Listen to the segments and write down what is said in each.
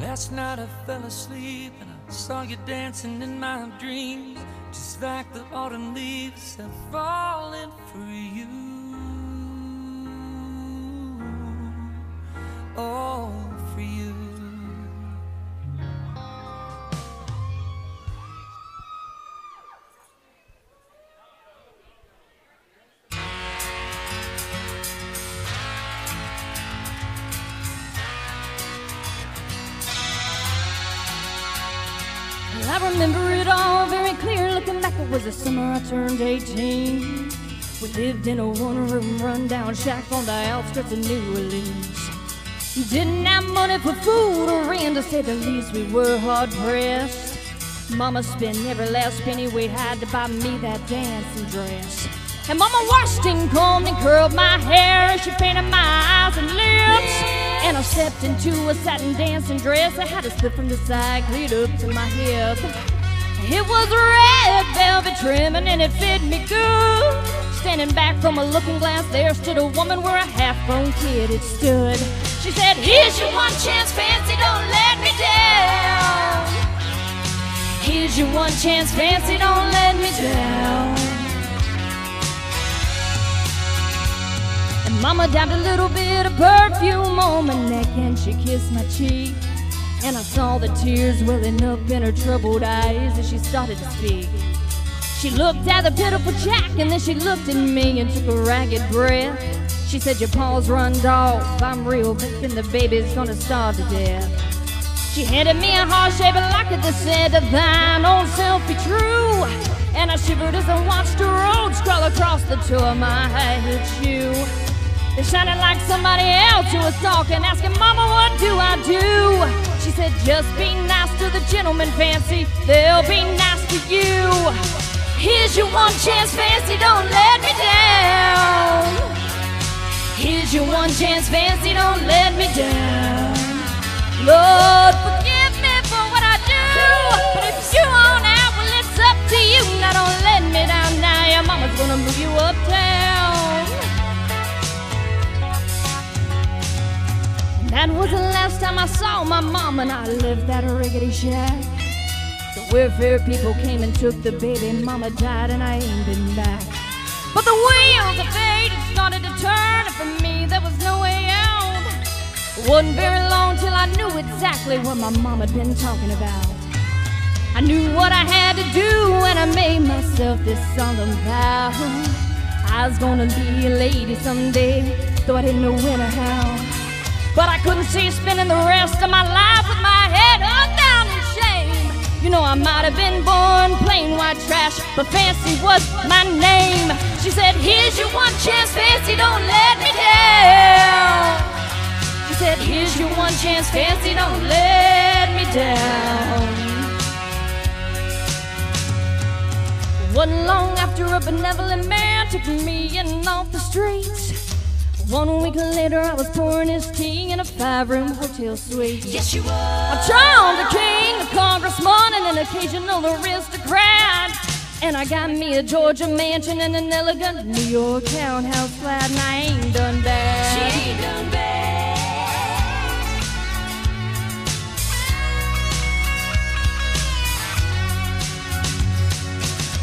Last night I fell asleep and I saw you dancing in my dreams, just like the autumn leaves have fallen for you. Oh, for you. I remember it all very clear. Looking back, it was the summer I turned 18. We lived in a one-room rundown shack on the outskirts of New Orleans. Didn't have money for food or rent, to say the least. We were hard-pressed. Mama spent every last penny we had to buy me that dancing dress. And Mama washed and combed and curled my hair. She painted my eyes and lips. And I stepped into a satin dancing dress. I had a slip from the side, cleared up to my hip. It was red velvet trimming and it fit me good. Standing back from a looking glass, there stood a woman where a half-grown kid had stood. She said, "Here's your one chance, fancy, don't let me down. Here's your one chance, fancy, don't let me down." And Mama dabbed a little bit of perfume on my neck and she kissed my cheek. And I saw the tears welling up in her troubled eyes as she started to speak. She looked at the pitiful Jack and then she looked at me and took a ragged breath. She said, "Your paws run off, I'm real big and the baby's gonna starve to death." She handed me a heart-shaped locket that said, "Thine own self be true." And I shivered as I watched the road scroll across the toe of my high-heeled shoe. It sounded like somebody else who was talking, asking, "Mama, what do I do?" She said, "Just be nice to the gentleman, fancy, they'll be nice to you. Here's your one chance, fancy, don't let me down. Here's your one chance, fancy, don't let me down. Lord, forgive me for what I do, but if you want out, well, it's up to you. Now don't let me down now, your mama's gonna move you uptown." That was the last time I saw my mom and I left that rickety shack. The welfare people came and took the baby. Mama died and I ain't been back. But the wheels of fate had started to turn, and for me there was no way out. It wasn't very long till I knew exactly what my mom had been talking about. I knew what I had to do and I made myself this solemn vow. I was gonna be a lady someday, though I didn't know when or how. But I couldn't see spending the rest of my life with my head hung down in shame. You know, I might have been born plain white trash, but fancy was my name. She said, "Here's your one chance, fancy, don't let me down." She said, "Here's your one chance, fancy, don't let me down." Wasn't long after a benevolent man took me in off the streets. 1 week later, I was pouring his tea in a 5-room hotel suite. Yes, you were. I charmed a king, a congressman, and an occasional aristocrat. And I got me a Georgia mansion and an elegant New York townhouse flat, and I ain't done bad. She ain't done bad.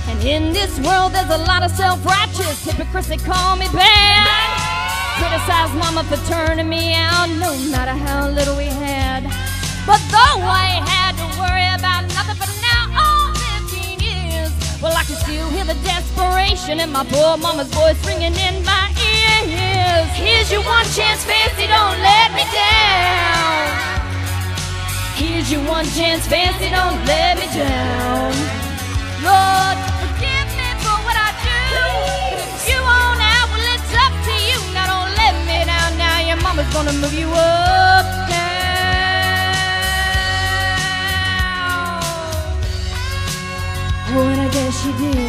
And in this world, there's a lot of self-righteous hypocrites that call me bad. Criticize mama for turning me out, no matter how little we had. But though I had to worry about nothing for now, all 15 years, well, I can still hear the desperation in my poor mama's voice ringing in my ears. Here's your one chance, fancy, don't let me down. Here's your one chance, fancy, don't let me down. Lord, forgive me for what I do. If you want out, well, it's up to you. Now don't let me down now, your mama's gonna move you up now. Oh, and I guess she did.